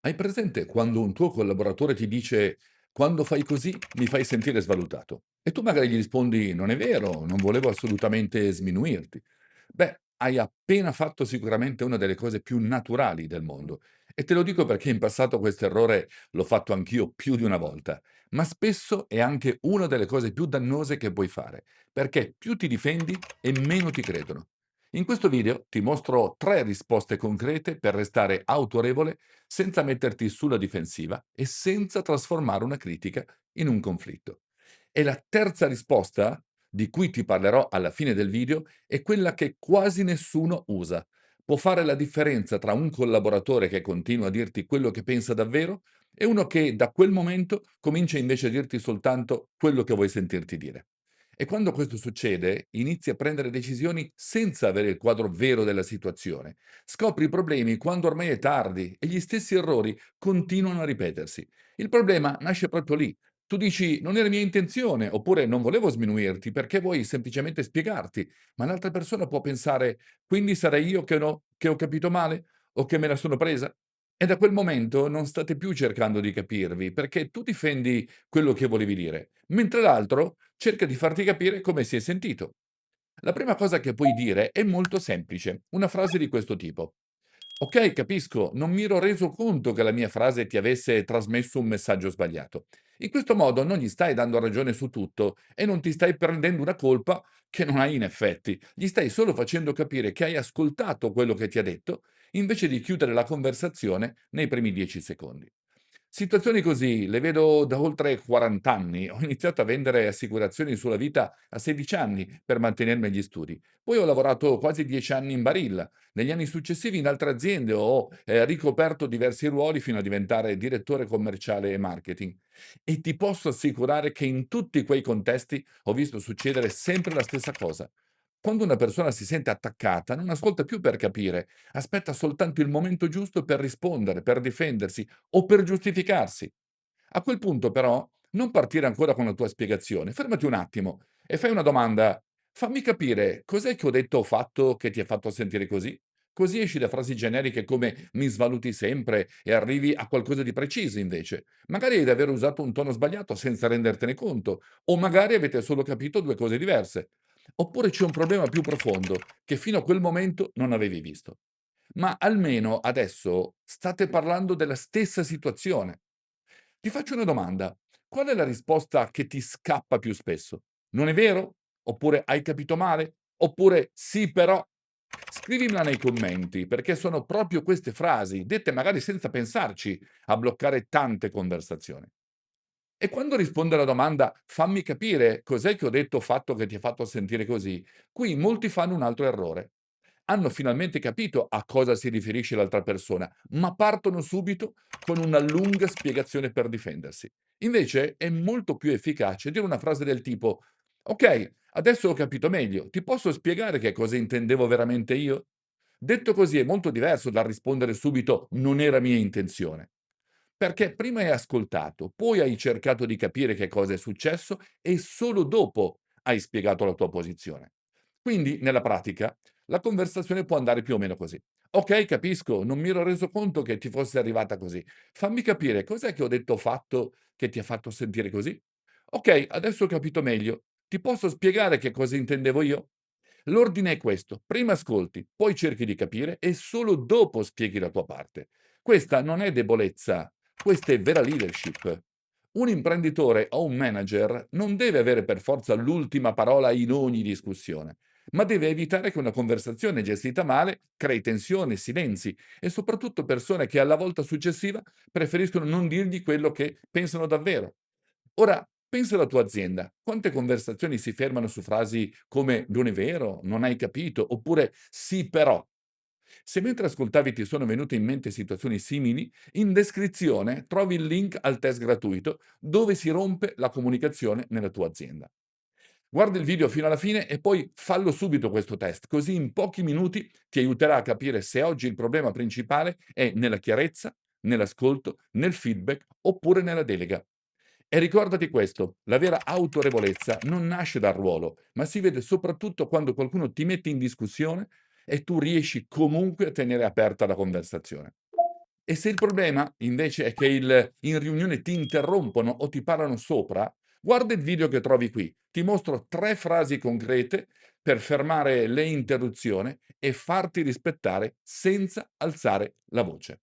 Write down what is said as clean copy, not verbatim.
Hai presente quando un tuo collaboratore ti dice: "Quando fai così mi fai sentire svalutato", e tu magari gli rispondi: "Non è vero, non volevo assolutamente sminuirti". Beh, hai appena fatto sicuramente una delle cose più naturali del mondo. E te lo dico perché in passato questo errore l'ho fatto anch'io più di una volta, ma spesso è anche una delle cose più dannose che puoi fare, perché più ti difendi e meno ti credono. In questo video ti mostro 3 risposte concrete per restare autorevole senza metterti sulla difensiva e senza trasformare una critica in un conflitto. E la terza risposta, di cui ti parlerò alla fine del video, è quella che quasi nessuno usa. Può fare la differenza tra un collaboratore che continua a dirti quello che pensa davvero e uno che da quel momento comincia invece a dirti soltanto quello che vuoi sentirti dire. E quando questo succede, inizi a prendere decisioni senza avere il quadro vero della situazione. Scopri i problemi quando ormai è tardi e gli stessi errori continuano a ripetersi. Il problema nasce proprio lì. Tu dici non era mia intenzione, oppure non volevo sminuirti perché vuoi semplicemente spiegarti, ma l'altra persona può pensare quindi sarei io che ho capito male o che me la sono presa? E da quel momento non state più cercando di capirvi perché tu difendi quello che volevi dire, mentre l'altro cerca di farti capire come si è sentito. La prima cosa che puoi dire è molto semplice, una frase di questo tipo. Ok, capisco, non mi ero reso conto che la mia frase ti avesse trasmesso un messaggio sbagliato. In questo modo non gli stai dando ragione su tutto e non ti stai prendendo una colpa che non hai in effetti. Gli stai solo facendo capire che hai ascoltato quello che ti ha detto invece di chiudere la conversazione nei primi 10 secondi. Situazioni così le vedo da oltre 40 anni. Ho iniziato a vendere assicurazioni sulla vita a 16 anni per mantenermi agli studi. Poi ho lavorato quasi 10 anni in Barilla. Negli anni successivi in altre aziende ho ricoperto diversi ruoli fino a diventare direttore commerciale e marketing. E ti posso assicurare che in tutti quei contesti ho visto succedere sempre la stessa cosa. Quando una persona si sente attaccata, non ascolta più per capire, aspetta soltanto il momento giusto per rispondere, per difendersi o per giustificarsi. A quel punto però non partire ancora con la tua spiegazione, fermati un attimo e fai una domanda. Fammi capire cos'è che ho detto o fatto che ti ha fatto sentire così? Così esci da frasi generiche come mi svaluti sempre e arrivi a qualcosa di preciso invece. Magari hai davvero usato un tono sbagliato senza rendertene conto, o magari avete solo capito due cose diverse. Oppure c'è un problema più profondo che fino a quel momento non avevi visto. Ma almeno adesso state parlando della stessa situazione. Ti faccio una domanda: qual è la risposta che ti scappa più spesso? "Non è vero?" Oppure "Hai capito male?" Oppure "Sì però?" Scrivimela nei commenti, perché sono proprio queste frasi, dette magari senza pensarci, a bloccare tante conversazioni. E quando risponde alla domanda "fammi capire cos'è che ho detto o fatto che ti ha fatto sentire così", qui molti fanno un altro errore. Hanno finalmente capito a cosa si riferisce l'altra persona, ma partono subito con una lunga spiegazione per difendersi. Invece è molto più efficace dire una frase del tipo "Ok, adesso ho capito meglio, ti posso spiegare che cosa intendevo veramente io?" Detto così è molto diverso dal rispondere subito "non era mia intenzione". Perché prima hai ascoltato, poi hai cercato di capire che cosa è successo e solo dopo hai spiegato la tua posizione. Quindi, nella pratica, la conversazione può andare più o meno così. Ok, capisco, non mi ero reso conto che ti fosse arrivata così. Fammi capire, cos'è che ho detto o fatto che ti ha fatto sentire così? Ok, adesso ho capito meglio. Ti posso spiegare che cosa intendevo io? L'ordine è questo: prima ascolti, poi cerchi di capire e solo dopo spieghi la tua parte. Questa non è debolezza, questa è vera leadership. Un imprenditore o un manager non deve avere per forza l'ultima parola in ogni discussione, ma deve evitare che una conversazione gestita male crei tensione, silenzi e soprattutto persone che alla volta successiva preferiscono non dirgli quello che pensano davvero. Ora, pensa alla tua azienda. Quante conversazioni si fermano su frasi come "non è vero", "non hai capito" oppure "sì però". Se mentre ascoltavi ti sono venute in mente situazioni simili, in descrizione trovi il link al test gratuito dove si rompe la comunicazione nella tua azienda. Guarda il video fino alla fine e poi fallo subito questo test, così in pochi minuti ti aiuterà a capire se oggi il problema principale è nella chiarezza, nell'ascolto, nel feedback oppure nella delega. E ricordati questo, la vera autorevolezza non nasce dal ruolo, ma si vede soprattutto quando qualcuno ti mette in discussione e tu riesci comunque a tenere aperta la conversazione. E se il problema invece è che in riunione ti interrompono o ti parlano sopra, guarda il video che trovi qui. Ti mostro 3 frasi concrete per fermare le interruzioni e farti rispettare senza alzare la voce.